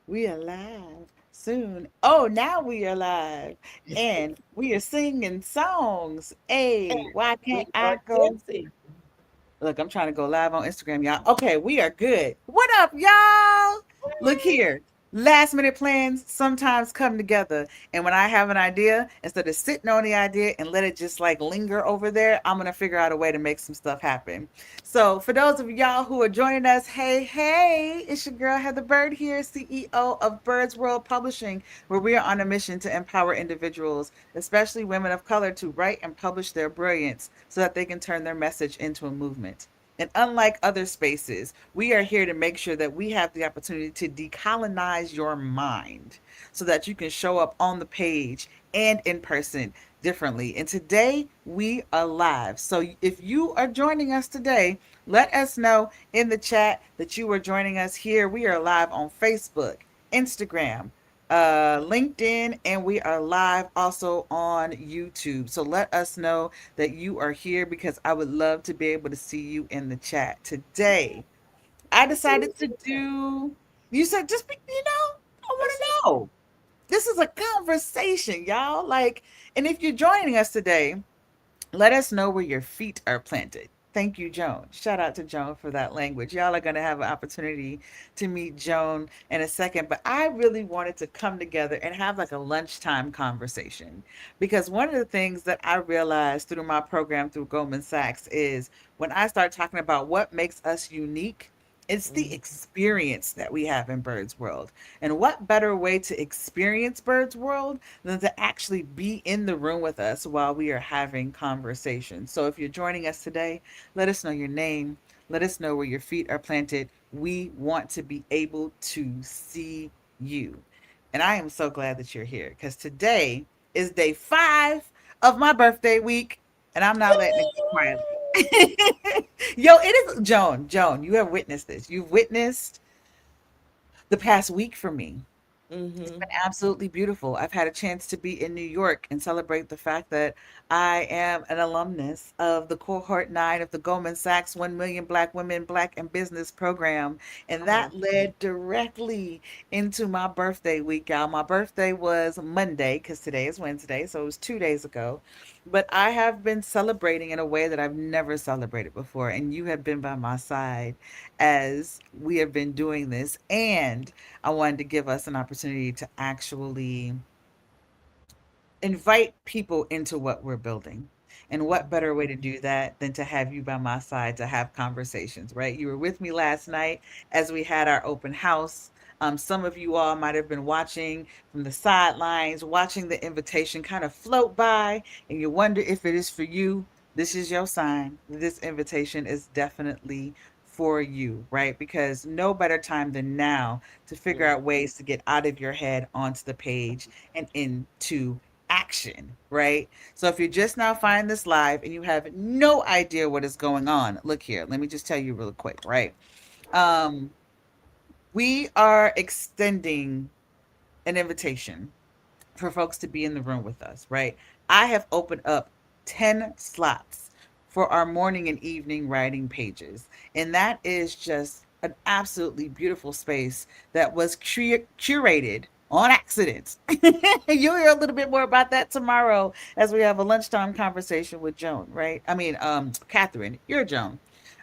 We are live soon. Oh, now we are live. And we are singing songs. Hey, why can't We I are go? dancing. Look, I'm trying to go live on Instagram, y'all. Okay, we are good. What up, y'all? Look here. Last minute plans sometimes come together. And when I have an idea, instead of sitting on the idea and let it just like linger over there, I'm going to figure out a way to make some stuff happen. So, for those of y'all who are joining us, hey, hey, it's your girl Heather Bird here, CEO of Bird's World Publishing, where we are on a mission to empower individuals, especially women of color, to write and publish their brilliance so that they can turn their message into a movement. And unlike other spaces, we are here to make sure that we have the opportunity to decolonize your mind so that you can show up on the page and in person differently. And today we are live. So if you are joining us today, let us know in the chat that you are joining us here. We are live on Facebook, Instagram, LinkedIn, and we are live also on YouTube. So let us know that you are here because I would love to be able to see you in the chat. Today, I I see you decided to there. do, you said, just be, I I want see. to know. This is a conversation, y'all. Like, and if you're joining us today, let us know where your feet are planted. Thank you, Joan. Shout out to Joan for that language. Y'all are going to have an opportunity to meet Joan in a second. But I really wanted to come together and have like a lunchtime conversation because one of the things that I realized through my program through Goldman Sachs is when I start talking about what makes us unique, it's the Mhm. experience that we have in Bird's World. And what better way to experience Bird's World than to actually be in the room with us while we are having conversations. So if you're joining us today, let us know your name. Let us know where your feet are planted. We want to be able to see you. And I am so glad that you're here because today is day 5 of my birthday week, and I'm not letting it go quietly. Yo, it is Joan. Joan, you have witnessed this. You've witnessed the past week for me. It's been Mhm. absolutely beautiful. I've had a chance to be in New York and celebrate the fact that I am an alumnus of the cohort 9 of the Goldman Sachs 1 Million Black Women Black in Business program. And Oh, that led directly into my birthday week, y'all. My birthday was Monday because today is Wednesday, so it was 2 days ago. But I have been celebrating in a way that I've never celebrated before. And you have been by my side as we have been doing this. And I wanted to give us an opportunity to actually invite people into what we're building. And what mhm. better way to do that than to have you by my side to have conversations, right? You were with me last night as we had our open house. Some of you all might have been watching from the sidelines, watching the invitation kind of float by, and you wonder if it is for you. This is your sign. This invitation is definitely for you, right? Because no better time than now to figure Mm. out ways to get out of your head onto the page and into action, right? So if you're just now finding this live and you have no idea what is going on, look here. Let me just tell you real quick, right? Um, we are extending an invitation for folks to be in the room with us, right? I have opened up 10 slots for our morning and evening writing pages. And that is just an absolutely beautiful space that was curated on accident. You'll hear a little bit more about that tomorrow as we have a lunchtime conversation with Joan, right? Catherine, you're Joan.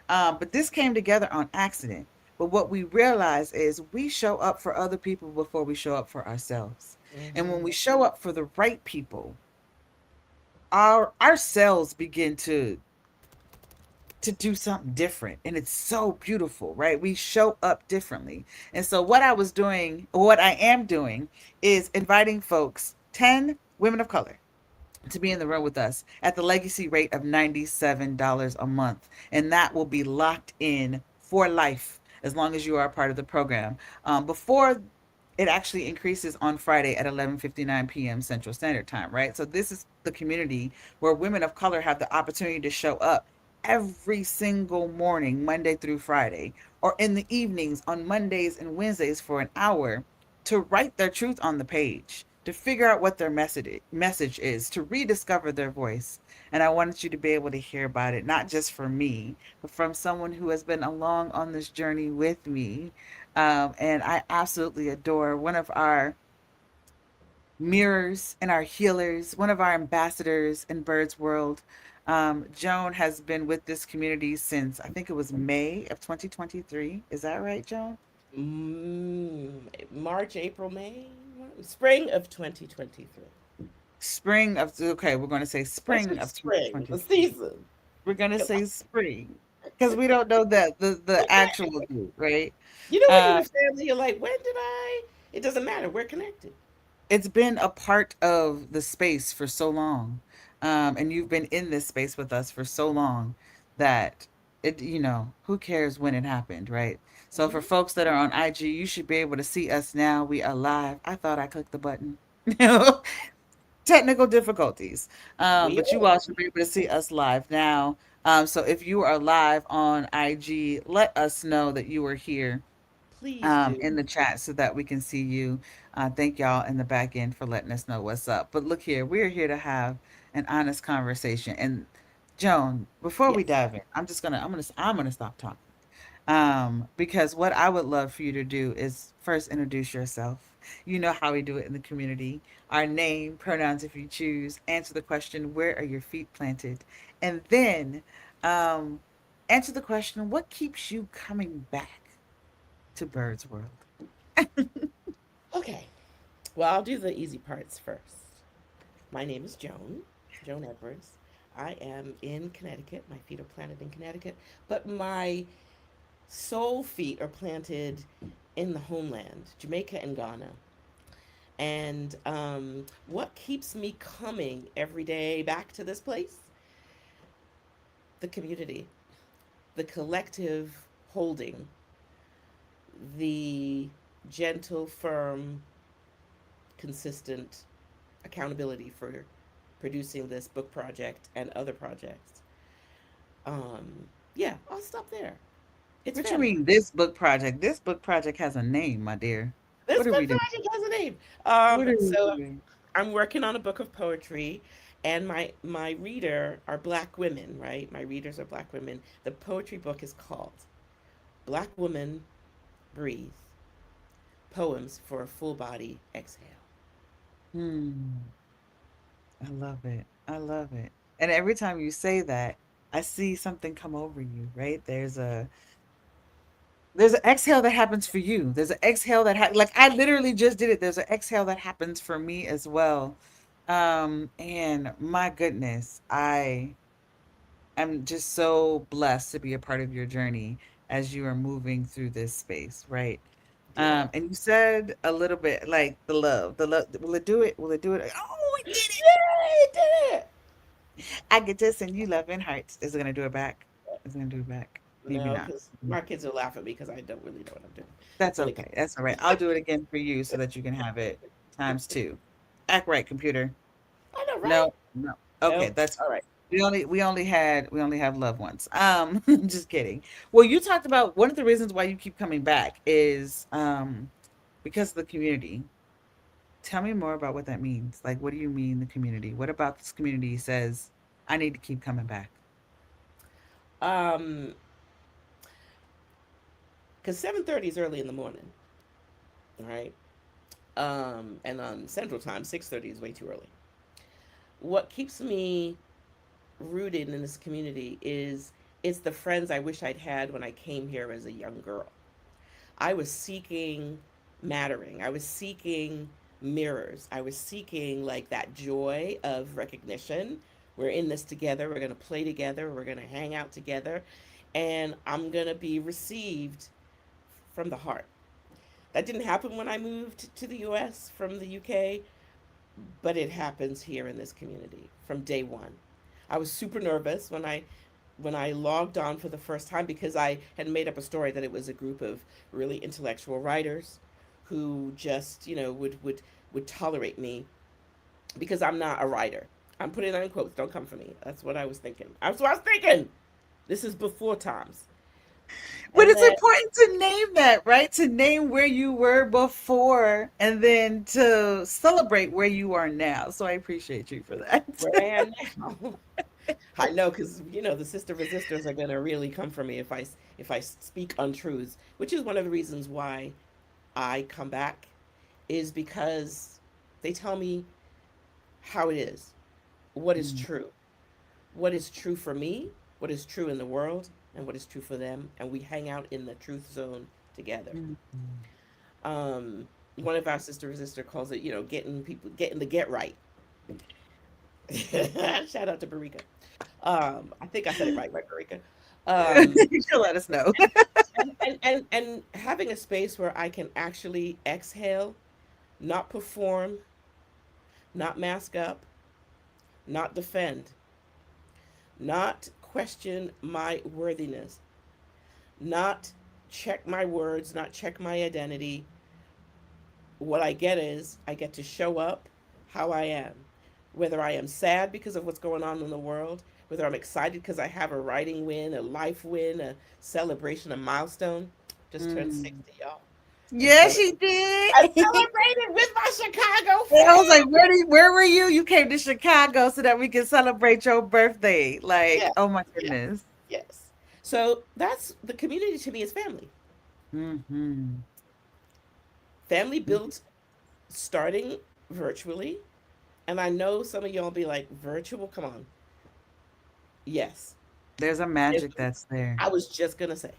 But this came together on accident. But what we realize is we show up for other people before we show up for ourselves. And when Mhm. we show up for the right people, our cells begin to do something different, and it's so beautiful, right? We show up differently. And so what I was doing, or what I am doing, is inviting folks, 10 women of color, to be in the room with us at the legacy rate of $97 a month. And that will be locked in for life as long as you are a part of the program. Before it actually increases on Friday at 11:59 p.m. Central Standard Time, right? So this is the community where women of color have the opportunity to show up every single morning, Monday through Friday, or in the evenings on Mondays and Wednesdays for an hour to write their truth on the page, to figure out what their message is, to rediscover their voice. And I wanted you to be able to hear about it, not just from me, but from someone who has been along on this journey with me. And I absolutely adore one of our mirrors and our healers, one of our ambassadors in Bird's World. Joan has been with this community since I think it was May of 2023. Is that right, Joan? March, April, May, spring of 2023. Spring of, okay, we're going to say Let's spring just of spring, the 2023. season. We're going to 'Cause say spring because we don't know the actual date, right? you know when you're Uh, with family, you're like, when did I? It doesn't matter. We're connected. it's been a part of the space for so long, and you've been in this space with us for so long that it, who cares when it happened, right? So for Hmm. folks that are on IG, you should be able to see us now. We are live. I thought I clicked the button. You know, technical difficulties. We But you are. all should be able to see us live now. So if you are live on IG, let us know that you are here Please do. in the chat so that we can see you. Thank y'all in the back end for letting us know what's up. But look here, we're here to have an honest conversation. And Joan, before we Yes. dive in, I'm gonna stop talking. Because what I would love for you to do is first introduce yourself. You know how we do it in the community. Our name, pronouns if you choose, answer the question, where are your feet planted? And then um, answer the question, what keeps you coming back to Bird's World? Okay. Well, I'll do the easy parts first. My name is Joan, Joan Edwards. I am in Connecticut. My feet are planted in Connecticut, but my soul feet are planted in the homeland, Jamaica and Ghana. And what keeps me coming every day back to this place? The community, the collective holding, the gentle, firm, consistent accountability for producing this book project and other projects. Yeah, I'll stop there. It's What you family. mean, this book project? This book project has a name, my dear. This What are we book doing? project has a name. What are we So doing? I'm working on a book of poetry, and my reader are black women, right? My readers are black women. The poetry book is called Black Woman Breathe: Poems for a Full Body Exhale. Hmm. I love it. I love it. And every time you say that, I see something come over you, right? There's an exhale that happens for you. There's an exhale like I literally just did it. There's an exhale that happens for me as well. And my goodness, I am just so blessed to be a part of your journey as you are moving through this space, right? Yeah. And you said a little bit like the love. Will it do it? Will it do it? Oh, it did it! Yay, did it! I get to send you love and hearts. Is it gonna do it back? Is it gonna do it back? Maybe No, not. because my kids will laugh at me because I don't really know what I'm doing That's when it okay. comes. That's all right. I'll do it again for you so that you can have it times two. Act right, computer. I know, right? No, no. Okay, No. that's All right. we only have loved ones. Just kidding. Well, you talked about one of the reasons why you keep coming back is because of the community. Tell me more about what that means. Like, what do you mean the community? What about this community says I need to keep coming back? Um, because 7:30 is early in the morning, all right? And on Central Time, 6:30 is way too early. What keeps me rooted in this community is it's the friends I wish I'd had when I came here as a young girl. I was seeking mattering. I was seeking mirrors. I was seeking like that joy of recognition. We're in this together. We're going to play together. We're going to hang out together. And I'm going to be received from the heart. That didn't happen when I moved to the US from the UK, but it happens here in this community from day one. I was super nervous when I logged on for the first time because I had made up a story that it was a group of really intellectual writers who just, would tolerate me because I'm not a writer. I'm putting that in quotes. Don't come for me. That's what I was thinking. That's what I was thinking. This is before times. But And it's then, important to name that, right? To name where you were before and then to celebrate where you are now. So I appreciate you for that. where I am now. I know, because the sister resistors are gonna really come for me if I speak untruths, which is one of the reasons why I come back, is because they tell me how it is, what is Mm, true, what is true for me, what is true in the world, and what is true for them, and we hang out in the truth zone together. mm, mm. One of our sister resistor calls it, getting the get right. Shout out to Barika. I think I said it right, Barika? Um, She'll let us know. and having a space where I can actually exhale, not perform, not mask up, not defend, not question my worthiness, not check my words, not check my identity. What I get is I get to show up how I am. Whether I am sad because of what's going on in the world, whether I'm excited because I have a writing win, a life win, a celebration, a milestone. Just turned Mm. 60, y'all. And Yeah, cele- she did. I celebrated with my Chicago And I was like, fam. where were you? You came to Chicago so that we can celebrate your birthday. Like, Yeah, oh my yeah, goodness. yes. So that's the community to me is family. Hmm. Family built starting virtually. And I know some of y'all be like, virtual? Come on. Yes. There's a magic that's there. I was just gonna say.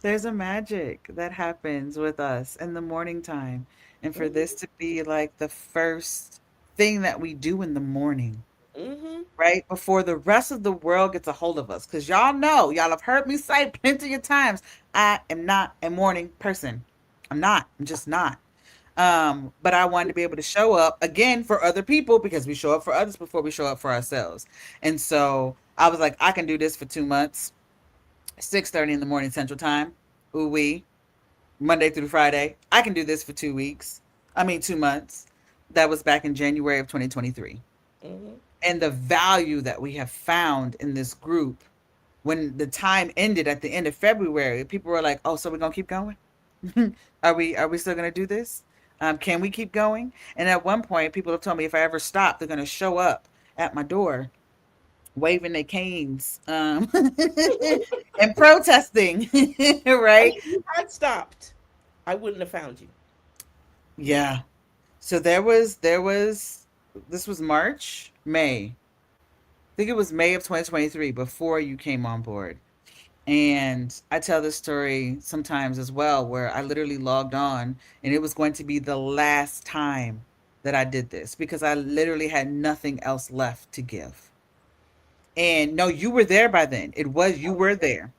There's a magic that happens with us in the morning time. And for Mm-hmm. this to be like the first thing that we do in the morning, Mm-hmm. right? Before the rest of the world gets a hold of us. Because y'all know, y'all have heard me say plenty of times, I am not a morning person. I'm not. I'm just not. But I wanted to be able to show up again for other people because we show up for others before we show up for ourselves. And so I was like, I can do this for 2 months, 6:30 in the morning Central Time. Ooh wee. Monday through Friday. I can do this for 2 weeks. I mean 2 months. That was back in January of 2023. Mm-hmm. And the value that we have found in this group when the time ended at the end of February, people were like, "Oh, so we're gonna keep going? Are we still gonna do this? Can we keep going?" And at one point, people have told me if I ever stop, they're gonna show up at my door waving their canes and protesting, And right? if you had stopped, I wouldn't have found you. Yeah. So there was this was March, May. I think it was May of 2023 before you came on board. And I tell this story sometimes as well, where I literally logged on and it was going to be the last time that I did this because I literally had nothing else left to give. And no, you were there by then. You were there.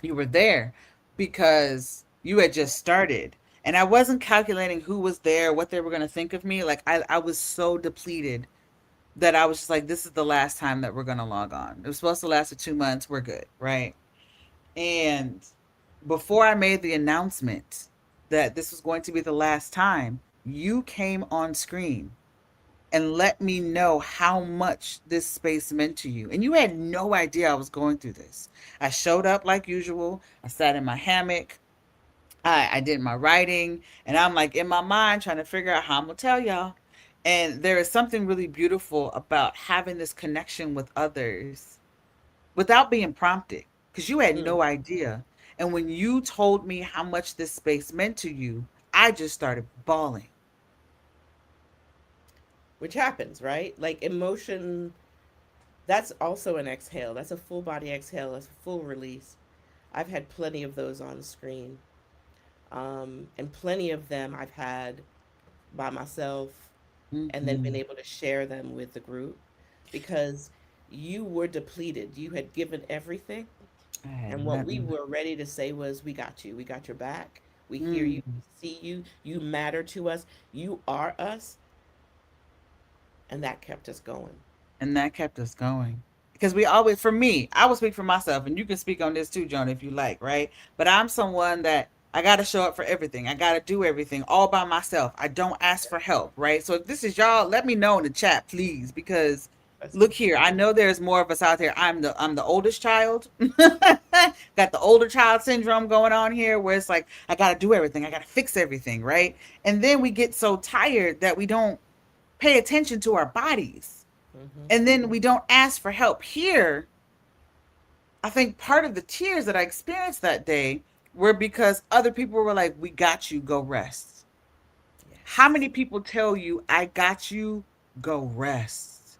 You were there because you had just started. And I wasn't calculating who was there, what they were going to think of me. Like, I was so depleted that I was just like, this is the last time that we're going to log on. It was supposed to last for 2 months. We're good. Right. And before I made the announcement that this was going to be the last time, you came on screen and let me know how much this space meant to you. And you had no idea I was going through this. I showed up like usual. I sat in my hammock. I did my writing. And I'm like in my mind trying to figure out how I'm going to tell y'all. And there is something really beautiful about having this connection with others without being prompted because you had Mm. no idea. And when you told me how much this space meant to you, I just started bawling. Which happens, right? Like emotion, that's also an exhale. That's a full body exhale. That's a full release. I've had plenty of those on screen. And plenty of them I've had by myself and then been Hmm. able to share them with the group because you were depleted. You had given everything. I had And what we nothing. were ready to say was, we got you. We got your back. We hear you. Mm. We see you. You matter to us. You are us. And that kept us going. And that kept us going. Because we always, for me, I will speak for myself, and you can speak on this too, Joan, if you like, right? But I'm someone that I got to show up for everything. I got to do everything all by myself. I don't ask for help, right? So if this is y'all, let me know in the chat, please, because That's look me. here, I know there's more of us out there. I'm the oldest child. Got the older child syndrome going on here where it's like I got to do everything. I got to fix everything, right? And then we get so tired that we don't pay attention to our bodies. Mm-hmm. And then we don't ask for help. Here, I think part of the tears that I experienced that day were because other people were like, "We got you, go rest." How Yes. many people tell you, "I got you, go rest"?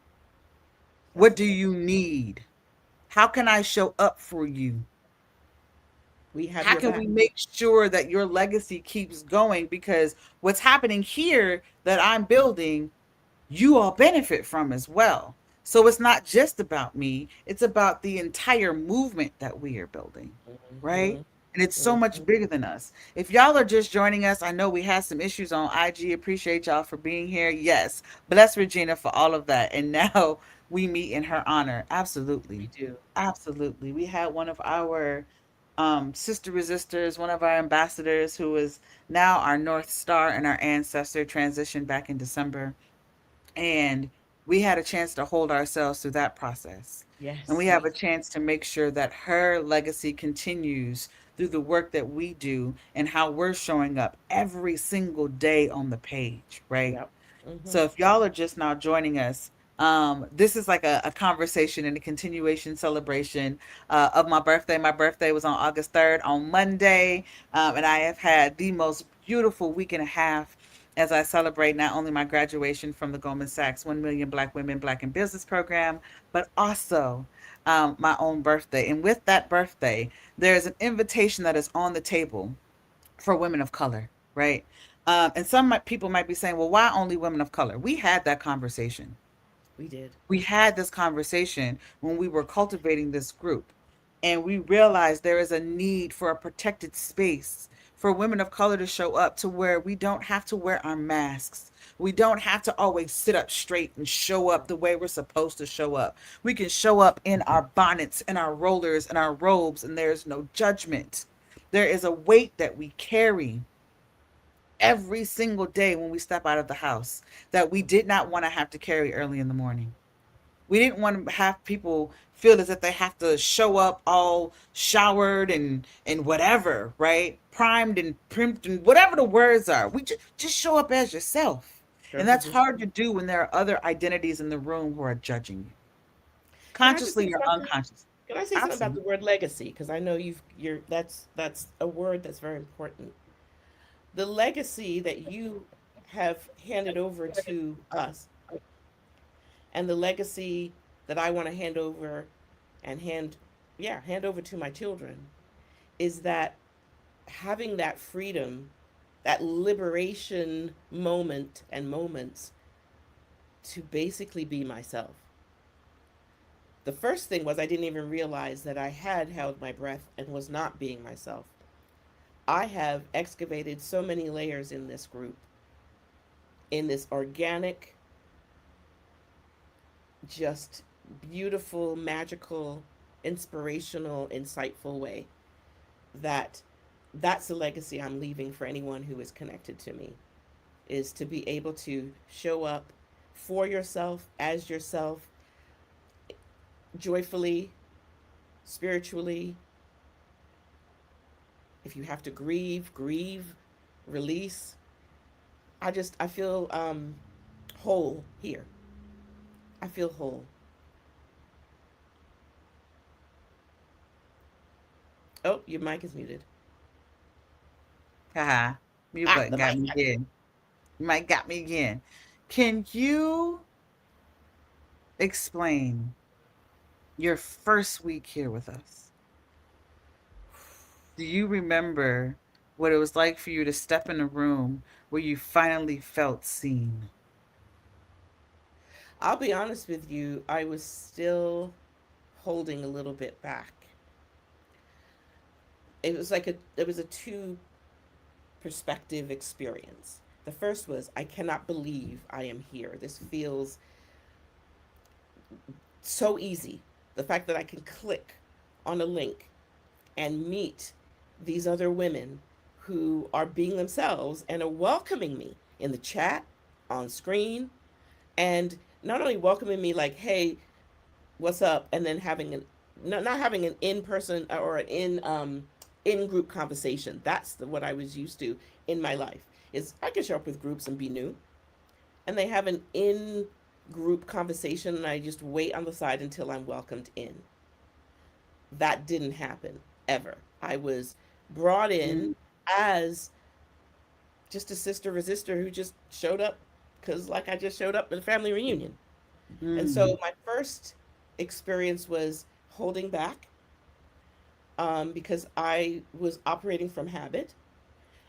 That's What a do fact. you need? How can I show up for you? We have How your can back. we make sure that your legacy keeps going? Because what's happening here that I'm building, you all benefit from as well. So it's not just about me, it's about the entire movement that we are building, right? Mm-hmm. And it's so Mm-hmm. much bigger than us. If y'all are just joining us, I know we had some issues on IG. Appreciate y'all for being here. Yes. Bless Regina for all of that. And now we meet in her honor. We Absolutely. do. Absolutely. We had one of our sister resistors, one of our ambassadors who is now our North Star and our ancestor transitioned back in December, and we had a chance to hold ourselves through that process. And we Yes. have a chance to make sure that her legacy continues through the work that we do and how we're showing up every single day on the page, right? Yep. Mm-hmm. So if y'all are just now joining us, this is like a conversation and a continuation celebration of my birthday. My birthday was on August 3rd on Monday, and I have had the most beautiful week and a half as I celebrate not only my graduation from the Goldman Sachs 1 Million Black Women Black in Business program, but also my own birthday. And with that birthday, there's an invitation that is on the table for women of color, right? And people might be saying, well, why only women of color? We had that conversation. We did. We had this conversation when we were cultivating this group. And we realized there is a need for a protected space for women of color to show up to where we don't have to wear our masks. We don't have to always sit up straight and show up the way we're supposed to show up. We can show up in our bonnets and our rollers and our robes, and there's no judgment. There is a weight that we carry every single day when we step out of the house that we did not want to have to carry early in the morning. We didn't want to have people feel as if they have to show up all showered and whatever, right? Primed and primed and whatever the words are. We just show up as yourself. Show And up as that's your. hard to do when there are other identities in the room who are judging you, Can I just say consciously or something? unconsciously. Can I say something about the Absolutely. word legacy? Because I know you're that's a word that's very important. The legacy that you have handed over to us, and the legacy that I want to hand over and hand over to my children, is that having that freedom, that liberation moment and moments to basically be myself. The first thing was I didn't even realize that I had held my breath and was not being myself. I have excavated so many layers in this group, in this organic, just beautiful, magical, inspirational, insightful way that that's the legacy I'm leaving for anyone who is connected to me, is to be able to show up for yourself, as yourself, joyfully, spiritually. If you have to grieve, release. I feel whole here. I feel whole. Oh, your mic is muted. Haha. Mute Ah, button the got mic. me again. You might got me again. Can you explain your first week here with us? Do you remember what it was like for you to step in a room where you finally felt seen? I'll be honest with you, I was still holding a little bit back. It was a two perspective experience. The first was I cannot believe I am here. This feels so easy. The fact that I can click on a link and meet these other women who are being themselves and are welcoming me in the chat, on screen, and not only welcoming me like, hey, what's up, and then having an not having an in person or an in group conversation. That's what I was used to in my life. Is I can show up with groups and be new, and they have an in group conversation and I just wait on the side until I'm welcomed in. That didn't happen ever. I was brought in Mm, as just a sister resistor who just showed up because, like, I just showed up at a family reunion. And mm, so my first experience was holding back because I was operating from habit.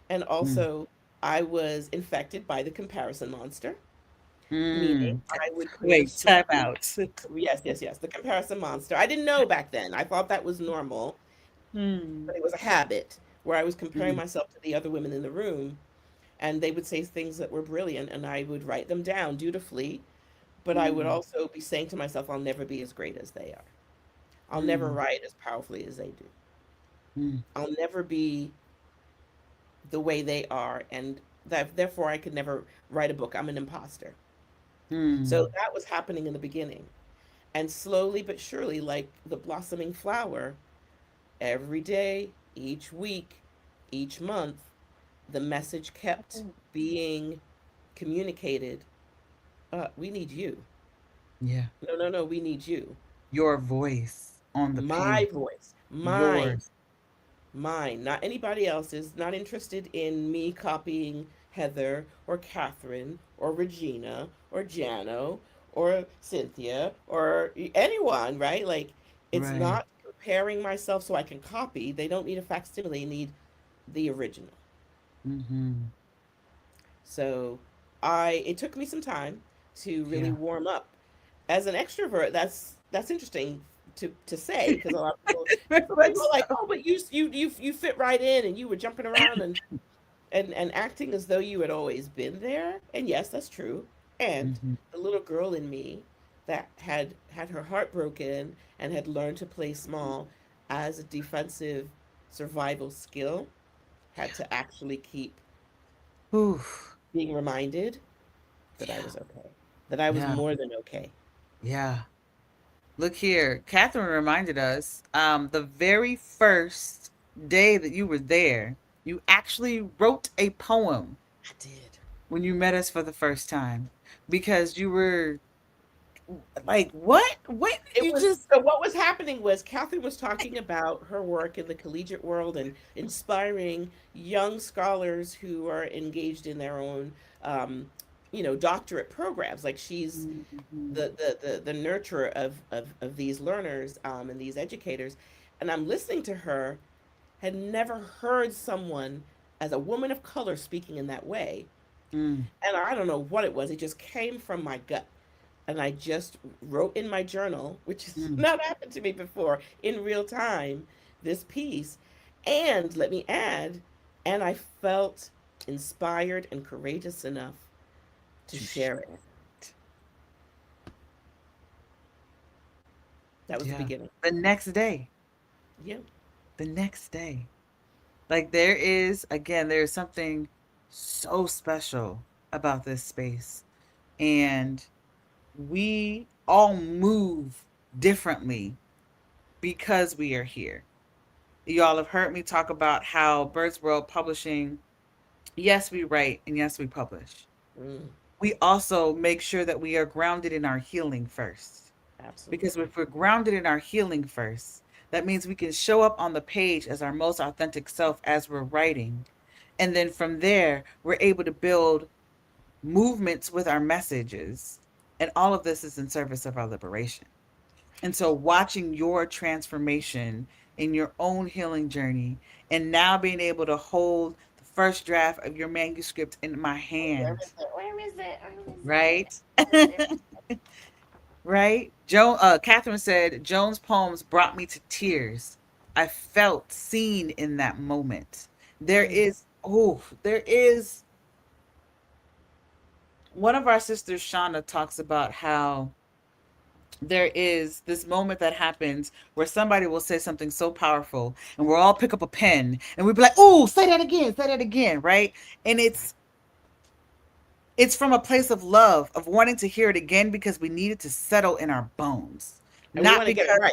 And mm, also, I was infected by the comparison monster, meaning mm. I would Wait, pursue. time out. Yes, yes, yes. The comparison monster. I didn't know back then. I thought that was normal, Mm, but it was a habit where I was comparing mm, myself to the other women in the room, and they would say things that were brilliant, and I would write them down dutifully. But I would mm, also be saying to myself, I'll never be as great as they are. I'll never mm, write as powerfully as they do. mm, I'll never be the way they are, and that therefore I could never write a book. I'm an imposter. So mm, that was happening in the beginning. And slowly but surely, like the blossoming flower, every day, each week, each month, the message kept being communicated. We need you. yeah. No, no, no, we need you. Your voice on the My page. voice, mine, Yours. mine, not anybody else's, not interested in me copying Heather or Catherine or Regina or Jano or Cynthia or anyone, right? Like, it's Right. not comparing myself so I can copy. They don't need a facsimile, they need the original. Mm-hmm. So it took me some time to really Yeah. warm up. As an extrovert, that's interesting to say because a lot of people Very much people are like, so. oh, but you fit right in and you were jumping around and acting as though you had always been there. And yes, that's true. And Mm-hmm. the little girl in me that had her heart broken and had learned to play small as a defensive survival skill had to actually keep Oof. being reminded that I Yeah. was okay, that I was Yeah. more than okay. Yeah. Look here. Catherine reminded us, the very first day that you were there, you actually wrote a poem I did. when you met us for the first time because you were like, what? What? It You was just. so what was happening was Catherine was talking about her work in the collegiate world and inspiring young scholars who are engaged in their own, um, doctorate programs. Like she's Mhm. the nurturer of these learners and these educators. And I'm listening to her, had never heard someone as a woman of color speaking in that way. Mm, And I don't know what it was. It just came from my gut. And I just wrote in my journal, which has mm. not happened to me before, in real time, this piece. And let me add, and I felt inspired and courageous enough to To share it. share. That was the Yeah. beginning. The next day. Yeah. The next day. Like there is, again, there is something so special about this space. And we all move differently because we are here. Y'all have heard me talk about how Birds World Publishing, yes, we write and yes, we publish. Mm, We also make sure that we are grounded in our healing first. Because absolutely. if we're grounded in our healing first, that means we can show up on the page as our most authentic self as we're writing. And then from there, we're able to build movements with our messages. And all of this is in service of our liberation. And so, watching your transformation in your own healing journey, and now being able to hold the first draft of your manuscript in my Where hand, is it? Where is it? Where is it? right? Where is it? Right? Catherine said, Joan's poems brought me to tears. I felt seen in that moment. Mm, There is one of our sisters, Shauna, talks about how there is this moment that happens where somebody will say something so powerful and we'll all pick up a pen and we'll be like, oh, say that again, right? And it's from a place of love, of wanting to hear it again because we need it to settle in our bones. and we Not want to get it because right.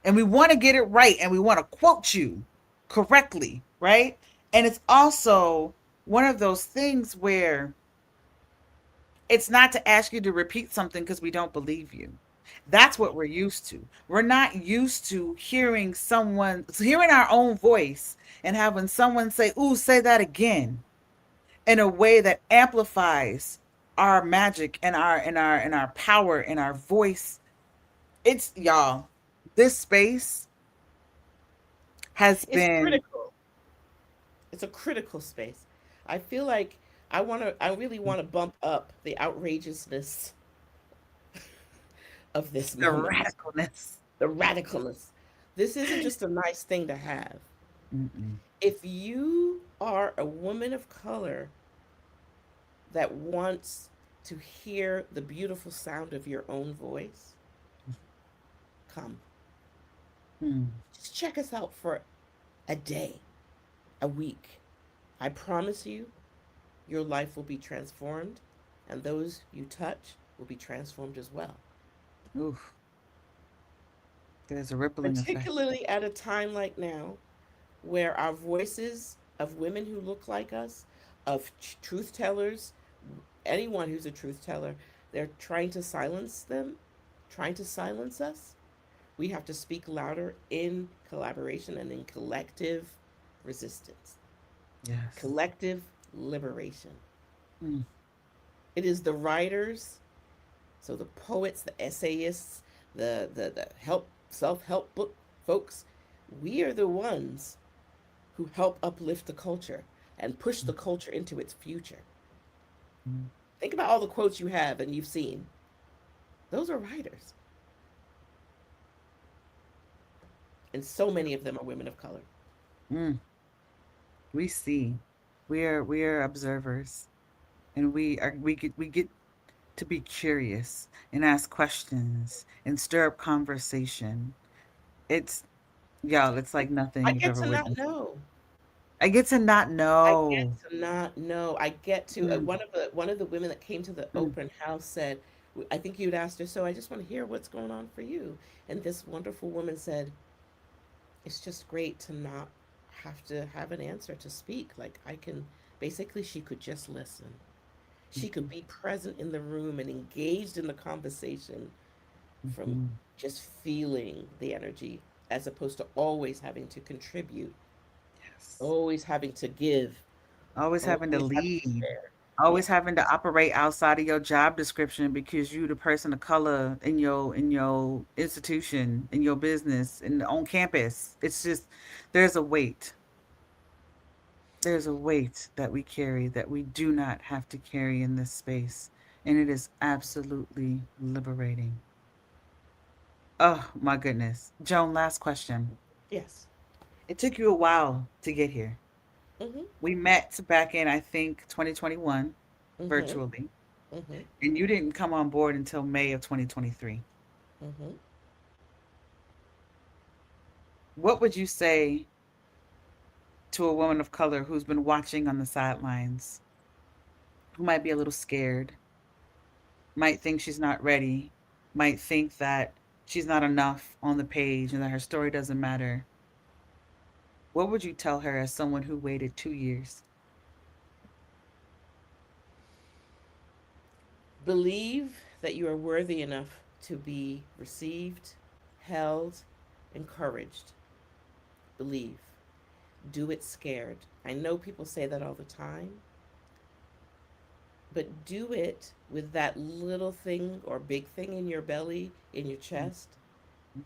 and we want to get it right and we want to quote you correctly, right? And it's also one of those things where It's not to ask you to repeat something because we don't believe you. That's what we're used to. We're not used to hearing our own voice and having someone say, "Ooh, say that again," in a way that amplifies our magic and our power and our voice. It's y'all. This space has It's been critical. It's a critical space. I feel like I really want to bump up the outrageousness of this the moment, radicalness. the radicalness. This isn't just a nice thing to have. Mm-mm. If you are a woman of color that wants to hear the beautiful sound of your own voice, come. Mm. Just check us out for a day, a week. I promise you, your life will be transformed, and those you touch will be transformed as well. Oof. There's a rippling effect. Particularly at a time like now, where our voices of women who look like us, of truth tellers, anyone who's a truth teller, they're trying to silence them, trying to silence us. We have to speak louder in collaboration and in collective resistance, Yes. collective liberation. Mm. It is the writers, so the poets, the essayists, the help self help book folks, we are the ones who help uplift the culture and push the culture into its future. Mm. Think about all the quotes you have and you've seen. Those are writers, and so many of them are women of color. Mm. We see. We are observers, and we get to be curious and ask questions and stir up conversation. It's y'all, it's like nothing I you've get ever to not witnessed. know. I get to not I get know. to not know. I get to Mm, one of the women that came to the mm, open house said, I think you'd asked her, so I just want to hear what's going on for you. And this wonderful woman said, it's just great to not have to have an answer to speak. Like I can basically she could just listen. She could mhm, be present in the room and engaged in the conversation from mhm. just feeling the energy as opposed to always having to contribute, Yes. always having to give, Always having to always having to lead. share. Always Yeah. having to operate outside of your job description because you the person of color in your institution, in your business, in on campus. It's just there's a weight. There's a weight that we carry that we do not have to carry in this space. And it is absolutely liberating. Oh my goodness. Joan, last question. Yes. It took you a while to get here. Mhm. We met back in, I think, 2021 Mhm. virtually, Mhm. and you didn't come on board until May of 2023. Mhm. What would you say to a woman of color who's been watching on the sidelines, who might be a little scared, might think she's not ready, might think that she's not enough on the page and that her story doesn't matter? What would you tell her as someone who waited 2 years? Believe that you are worthy enough to be received, held, encouraged. Believe. Do it scared. I know people say that all the time, but do it with that little thing or big thing in your belly, in your chest.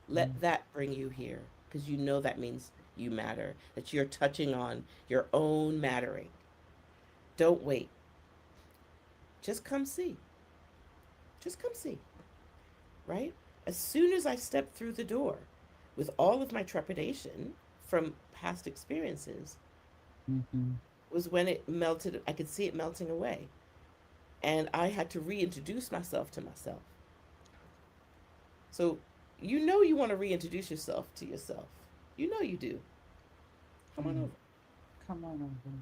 Let Mhm. that bring you here because you know that means you matter, that you're touching on your own mattering. Don't wait. Just come see. Just come see, right? As soon as I stepped through the door with all of my trepidation from past experiences, Mhm. was when it melted. I could see it melting away. And I had to reintroduce myself to myself. So you know you want to reintroduce yourself to yourself. You know you do. Come on Mm. over. Come on over.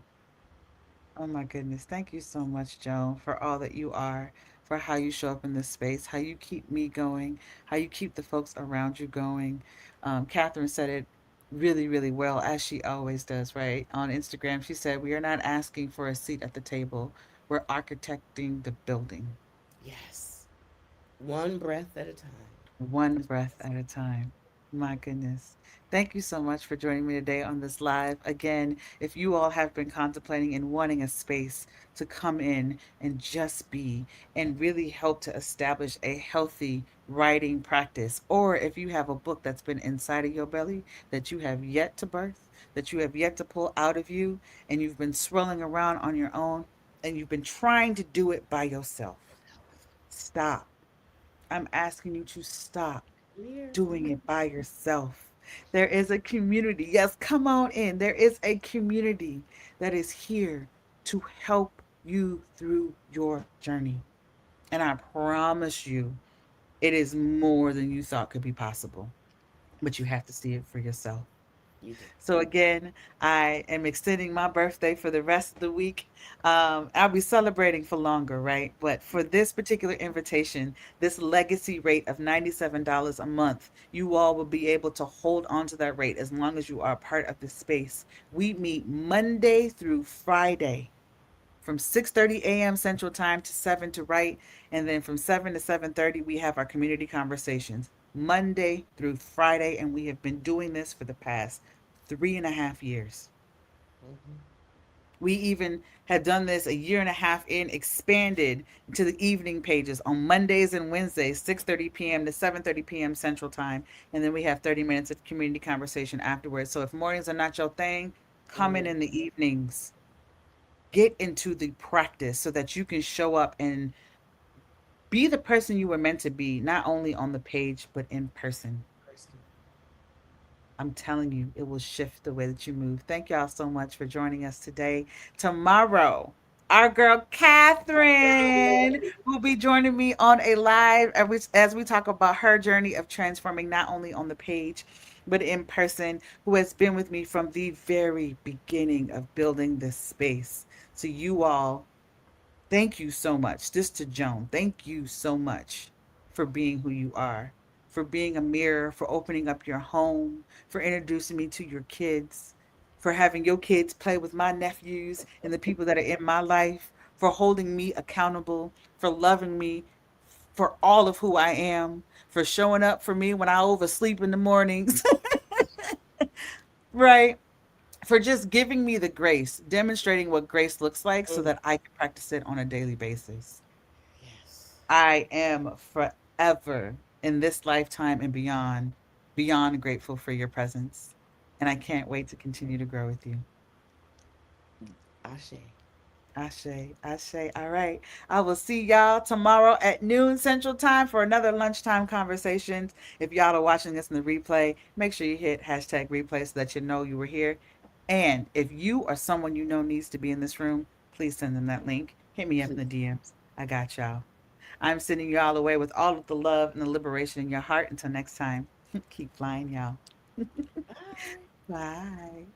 Oh my goodness. Thank you so much, Joan, for all that you are, for how you show up in this space, how you keep me going, how you keep the folks around you going. Catherine said it really, really well, as she always does, right? On Instagram, she said, "We are not asking for a seat at the table, we're architecting the building." Yes. One breath at a time. One breath at a time. My goodness. Thank you so much for joining me today on this live. Again, if you all have been contemplating and wanting a space to come in and just be and really help to establish a healthy writing practice, or if you have a book that's been inside of your belly that you have yet to birth, that you have yet to pull out of you, and you've been swirling around on your own and you've been trying to do it by yourself, stop. I'm asking you to stop Clear. doing it by yourself. There is a community. Yes, come on in. There is a community that is here to help you through your journey. And I promise you, it is more than you thought could be possible, but you have to see it for yourself. You do. So again, I am extending my birthday for the rest of the week. I'll be celebrating for longer, right? But for this particular invitation, this legacy rate of $97 a month, you all will be able to hold on to that rate as long as you are a part of this space. We meet Monday through Friday from 6:30 a.m. Central Time to 7 to write, and then from 7 to 7:30 we have our community conversations Monday through Friday, and we have been doing this for the past 3.5 years. Mm-hmm. We even had done this a year and a half in, expanded to the evening pages on Mondays and Wednesdays, 6:30 p.m. to 7:30 p.m. Central Time, and then we have 30 minutes of community conversation afterwards. So if mornings are not your thing, come Mm-hmm. in the evenings. Get into the practice so that you can show up and be the person you were meant to be, not only on the page, but in person. Person. I'm telling you, it will shift the way that you move. Thank y'all so much for joining us today. Tomorrow, our girl Catherine will be joining me on a live as we talk about her journey of transforming not only on the page, but in person, who has been with me from the very beginning of building this space. So, you all, thank you so much. This to Joan. Thank you so much for being who you are, for being a mirror, for opening up your home, for introducing me to your kids, for having your kids play with my nephews and the people that are in my life, for holding me accountable, for loving me for all of who I am, for showing up for me when I oversleep in the mornings, right? For just giving me the grace, demonstrating what grace looks like so Mm. that I can practice it on a daily basis. Yes. I am forever in this lifetime and beyond, beyond grateful for your presence. And I can't wait to continue to grow with you. Ashe. Ashe, Ashe. All right. I will see y'all tomorrow at noon Central Time for another lunchtime conversations. If y'all are watching this in the replay, make sure you hit hashtag replay so that you know you were here. And if you or someone you know needs to be in this room, please send them that link. Hit me up in the Please. DMs. I got y'all. I'm sending you all away with all of the love and the liberation in your heart. Until next time, keep flying, y'all. Bye. Bye.